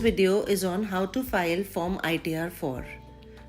video is on how to file Form ITR-4.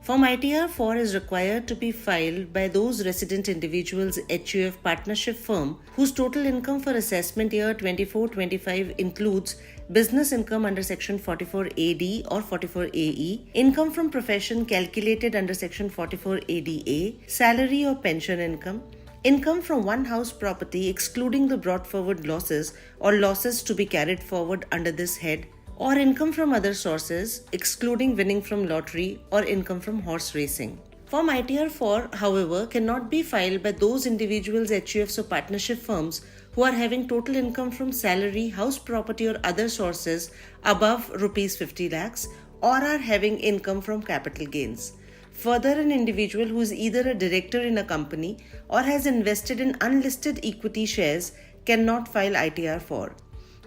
Form ITR-4 is required to be filed by those resident individuals HUF partnership firm whose total income for assessment year 24-25 includes business income under Section 44AD or 44AE, income from profession calculated under Section 44ADA, salary or pension income from one house property excluding the brought forward losses or losses to be carried forward under this head, or income from other sources, excluding winning from lottery or income from horse racing. Form ITR-4, however, cannot be filed by those individuals, HUFs or partnership firms who are having total income from salary, house property or other sources above Rs 50 lakhs or are having income from capital gains. Further, an individual who is either a director in a company or has invested in unlisted equity shares cannot file ITR-4.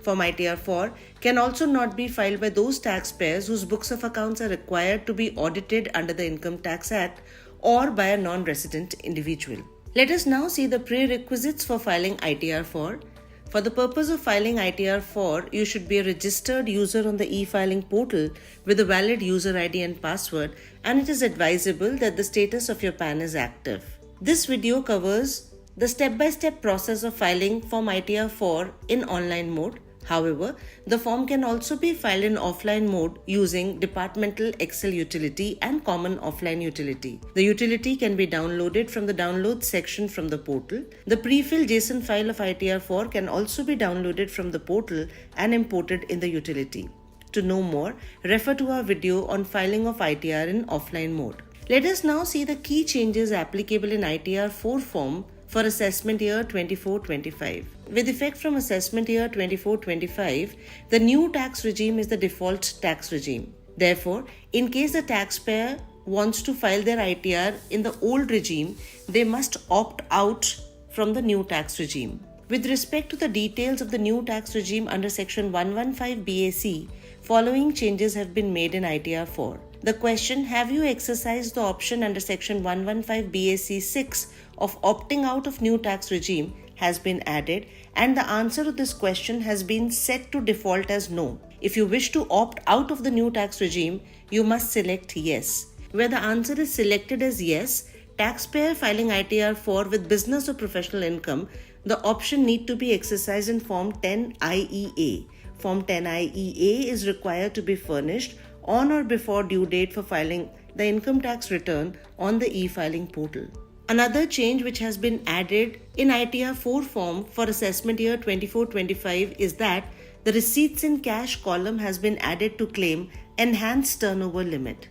Form ITR-4 can also not be filed by those taxpayers whose books of accounts are required to be audited under the Income Tax Act or by a non-resident individual. Let us now see the prerequisites for filing ITR-4. For the purpose of filing ITR-4, you should be a registered user on the e-filing portal with a valid user ID and password, and it is advisable that the status of your PAN is active. This video covers the step-by-step process of filing Form ITR-4 in online mode. However, the form can also be filed in offline mode using Departmental Excel utility and Common Offline utility. The utility can be downloaded from the Downloads section from the portal. The pre-filled JSON file of ITR-4 can also be downloaded from the portal and imported in the utility. To know more, refer to our video on filing of ITR in offline mode. Let us now see the key changes applicable in ITR-4 form for assessment year 24-25. With effect from assessment year 24-25, the new tax regime is the default tax regime. Therefore, in case the taxpayer wants to file their ITR in the old regime, they must opt out from the new tax regime. With respect to the details of the new tax regime under Section 115 BAC, following changes have been made in ITR-4. The question, have you exercised the option under Section 115 BAC 6 of opting out of new tax regime has been added, and the answer to this question has been set to default as no. If you wish to opt out of the new tax regime, you must select yes. Where the answer is selected as yes, taxpayer filing ITR-4 with business or professional income, the option need to be exercised in Form 10IEA. Form 10IEA is required to be furnished on or before due date for filing the income tax return on the e-filing portal. Another change which has been added in ITR-4 form for assessment year 24-25 is that the receipts in cash column has been added to claim enhanced turnover limit.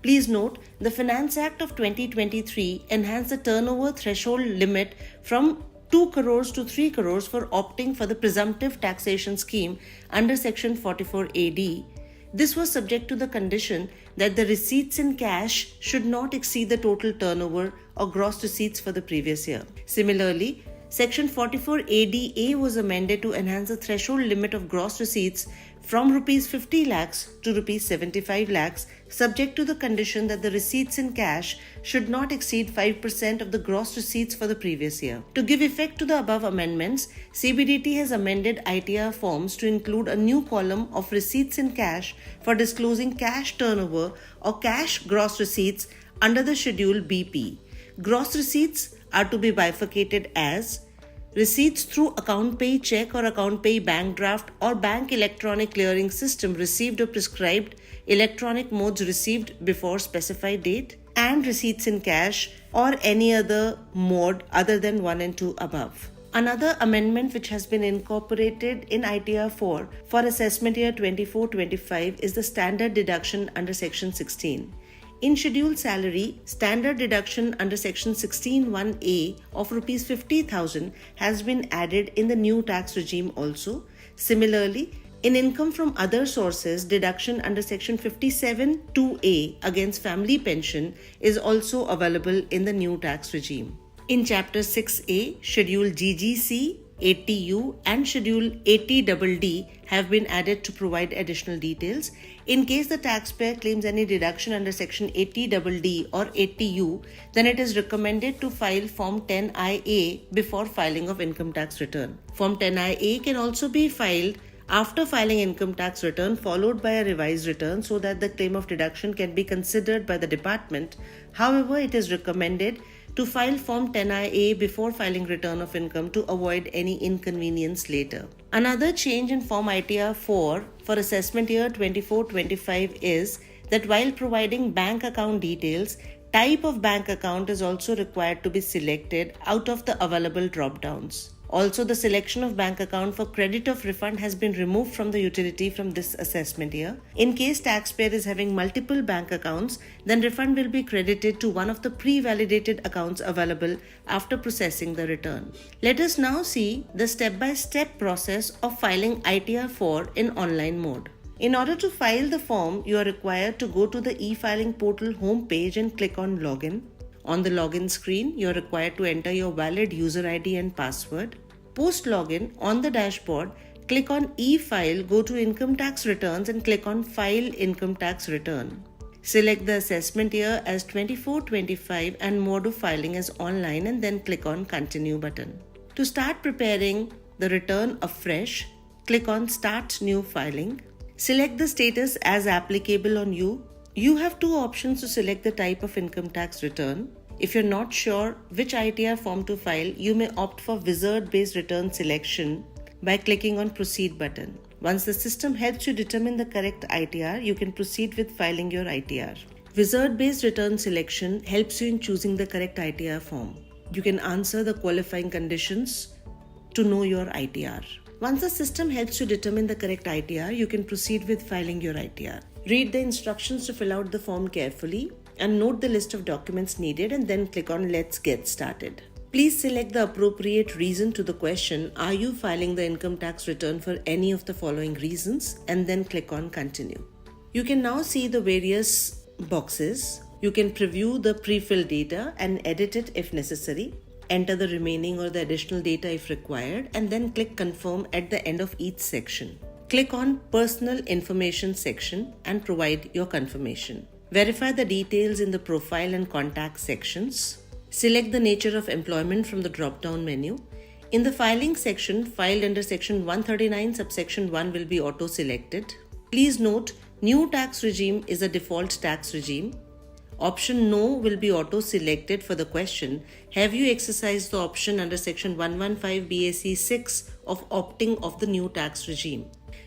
Please note, the Finance Act of 2023 enhanced the turnover threshold limit from 2 crores to 3 crores for opting for the presumptive taxation scheme under Section 44AD. This was subject to the condition that the receipts in cash should not exceed the total turnover or gross receipts for the previous year. Similarly, Section 44ADA was amended to enhance the threshold limit of gross receipts from Rs 50 lakhs to Rs 75 lakhs, subject to the condition that the receipts in cash should not exceed 5% of the gross receipts for the previous year. To give effect to the above amendments, CBDT has amended ITR forms to include a new column of receipts in cash for disclosing cash turnover or cash gross receipts under the Schedule BP. Gross receipts are to be bifurcated as receipts through account pay check or account pay bank draft or bank electronic clearing system received or prescribed electronic modes received before specified date, and receipts in cash or any other mode other than 1 and 2 above. Another amendment which has been incorporated in ITR-4 for assessment year 24-25 is the standard deduction under Section 16. In scheduled salary, standard deduction under Section 16(1)(a) of Rs 50,000 has been added in the new tax regime also. Similarly, in income from other sources, deduction under Section 57(2)(a) against family pension is also available in the new tax regime. In Chapter 6A, Schedule GGC, 80U and Schedule 80DD have been added to provide additional details. In case the taxpayer claims any deduction under Section 80DD or 80U, then it is recommended to file Form 10IA before filing of income tax return. Form 10IA can also be filed after filing income tax return followed by a revised return so that the claim of deduction can be considered by the department. However, it is recommended to file Form 10IA before filing return of income to avoid any inconvenience later. Another change in Form ITR 4 for assessment year 24-25 is that while providing bank account details, type of bank account is also required to be selected out of the available drop-downs. Also, the selection of bank account for credit of refund has been removed from the utility from this assessment year. In case taxpayer is having multiple bank accounts, then refund will be credited to one of the pre-validated accounts available after processing the return. Let us now see the step-by-step process of filing ITR 4 in online mode. In order to file the form, you are required to go to the e-filing portal homepage and click on Login. On the login screen, you are required to enter your valid user ID and password. Post login, on the dashboard, click on e-file, go to income tax returns and click on File Income Tax Return. Select the assessment year as 24-25 and mode of filing as online and then click on Continue button. To start preparing the return afresh, click on Start New Filing. Select the status as applicable on you. You have two options to select the type of income tax return. If you're not sure which ITR form to file, you may opt for wizard-based return selection by clicking on Proceed button. Once the system helps you determine the correct ITR, you can proceed with filing your ITR. Wizard-based return selection helps you in choosing the correct ITR form. You can answer the qualifying conditions to know your ITR. Once the system helps you determine the correct ITR, you can proceed with filing your ITR. Read the instructions to fill out the form carefully and note the list of documents needed and then click on Let's Get Started. Please select the appropriate reason to the question, are you filing the income tax return for any of the following reasons, and then click on Continue. You can now see the various boxes. You can preview the pre-filled data and edit it if necessary. Enter the remaining or the additional data if required, and then click Confirm at the end of each section. Click on Personal Information section and provide your confirmation. Verify the details in the Profile and Contact sections. Select the nature of employment from the drop-down menu. In the Filing section, filed under Section 139 subsection 1 will be auto-selected. Please note, New tax regime is a default tax regime. Option No will be auto-selected for the question, have you exercised the option under Section 115 BAC 6 of opting of the new tax regime?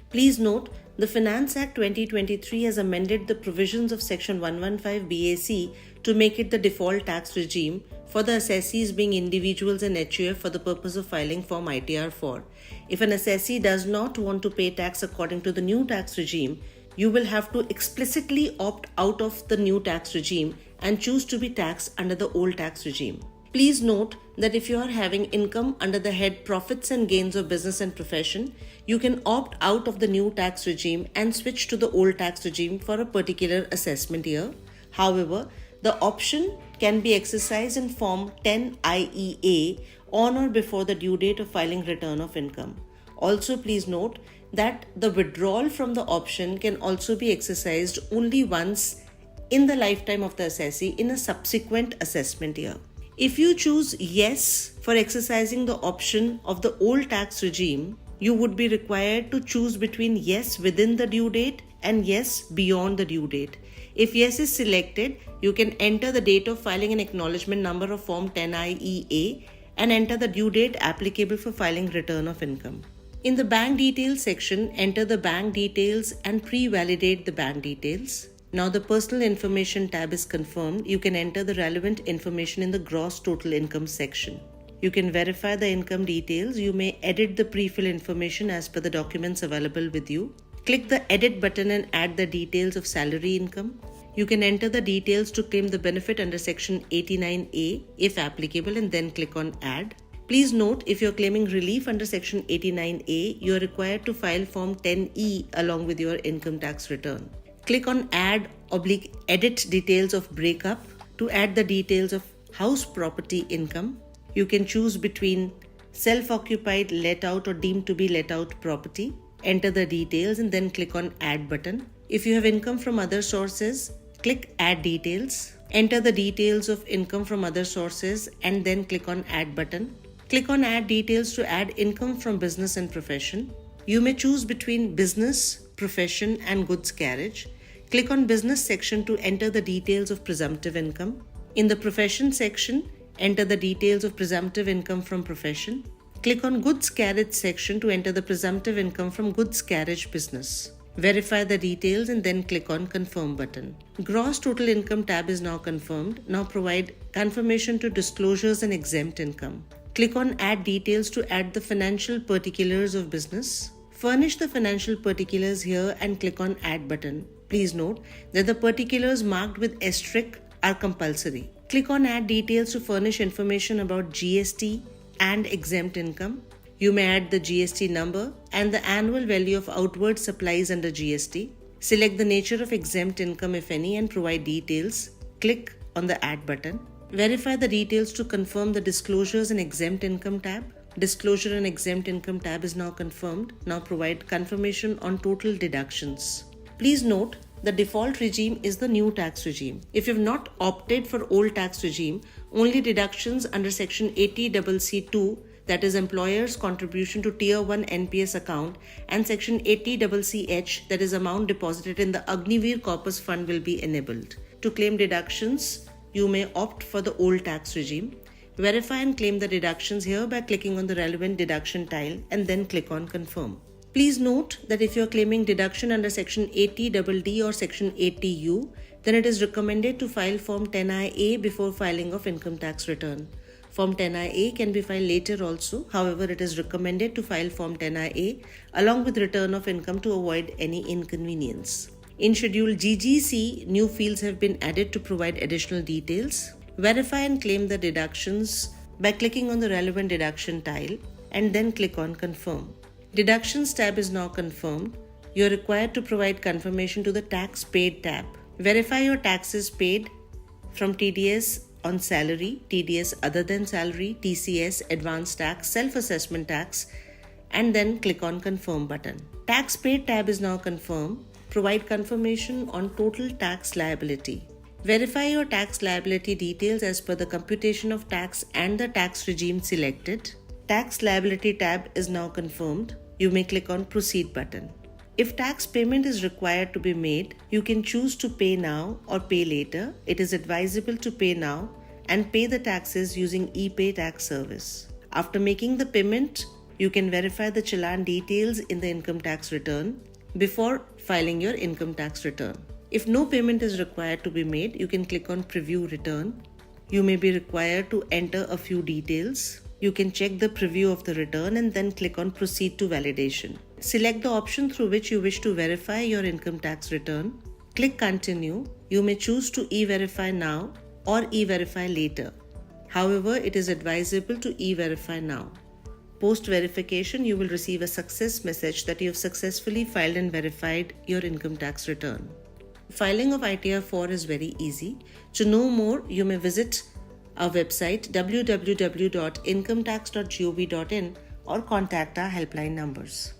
Please note, the Finance Act 2023 has amended the provisions of Section 115 BAC to make it the default tax regime for the assessees being individuals and HUF for the purpose of filing Form ITR 4. If an assessee does not want to pay tax according to the new tax regime, you will have to explicitly opt out of the new tax regime and choose to be taxed under the old tax regime. Please note that if you are having income under the head Profits and Gains of Business and Profession, you can opt out of the new tax regime and switch to the old tax regime for a particular assessment year. However, the option can be exercised in Form 10IEA on or before the due date of filing return of income. Also, please note that the withdrawal from the option can also be exercised only once in the lifetime of the assessee in a subsequent assessment year. If you choose yes for exercising the option of the old tax regime, you would be required to choose between yes within the due date and yes beyond the due date. If yes is selected, you can enter the date of filing and acknowledgement number of Form 10IEA and enter the due date applicable for filing return of income. In the bank details section, enter the bank details and pre-validate the bank details. Now the personal information tab is confirmed. You can enter the relevant information in the gross total income section. You can verify the income details. You may edit the pre-fill information as per the documents available with you. Click the edit button and add the details of salary income. You can enter the details to claim the benefit under Section 89A if applicable and then click on add. Please note, if you are claiming relief under Section 89A, you are required to file Form 10E along with your income tax return. Click on Add/Edit Details of Breakup to add the details of house property income. You can choose between self-occupied, let out or deemed to be let out property. Enter the details and then click on Add button. If you have income from other sources, click Add Details. Enter the details of income from other sources and then click on Add button. Click on Add Details to add income from business and profession. You may choose between business, profession, and goods carriage. Click on business section to enter the details of presumptive income. In the profession section, enter the details of presumptive income from profession. Click on goods carriage section to enter the presumptive income from goods carriage business. Verify the details and then click on confirm button. Gross total income tab is now confirmed. Now provide confirmation to disclosures and exempt income. Click on add details to add the financial particulars of business. Furnish the financial particulars here and click on add button. Please note that the particulars marked with asterisk are compulsory. Click on add details to furnish information about GST and exempt income. You may add the GST number and the annual value of outward supplies under GST. Select the nature of exempt income, if any, and provide details. Click on the add button. Verify the details to confirm the disclosures and exempt income tab. Disclosure and exempt income tab is now confirmed. Now provide confirmation on total deductions. Please note the default regime is the new tax regime. If you have not opted for old tax regime, only deductions under section 80CC2, that is employer's contribution to tier 1 NPS account, and section 80CCH, that is amount deposited in the Agniveer Corpus Fund, will be enabled. To claim deductions, you may opt for the old tax regime. Verify and claim the deductions here by clicking on the relevant deduction tile and then click on confirm. Please note that if you are claiming deduction under section 80DD or section 80U, then it is recommended to file Form 10IA before filing of income tax return. Form 10IA can be filed later also. However, it is recommended to file Form 10IA along with return of income to avoid any inconvenience. In Schedule GGC, new fields have been added to provide additional details. Verify and claim the deductions by clicking on the relevant deduction tile and then click on confirm. Deductions tab is now confirmed. You are required to provide confirmation to the tax paid tab. Verify your taxes paid from TDS on salary, TDS other than salary, TCS, advanced tax, self-assessment tax, and then click on confirm button. Tax paid tab is now confirmed. Provide confirmation on total tax liability. Verify your tax liability details as per the computation of tax and the tax regime selected. Tax liability tab is now confirmed. You may click on proceed button. If tax payment is required to be made, you can choose to pay now or pay later. It is advisable to pay now and pay the taxes using ePay tax service. After making the payment, you can verify the challan details in the income tax return before filing your income tax return. If no payment is required to be made, you can click on preview return. You may be required to enter a few details. You can check the preview of the return and then click on proceed to validation. Select the option through which you wish to verify your income tax return. Click continue. You may choose to e-verify now or e-verify later. However, it is advisable to e-verify now. Post verification, you will receive a success message that you have successfully filed and verified your income tax return. Filing of ITR 4 is very easy. To know more, you may visit our website www.incometax.gov.in or contact our helpline numbers.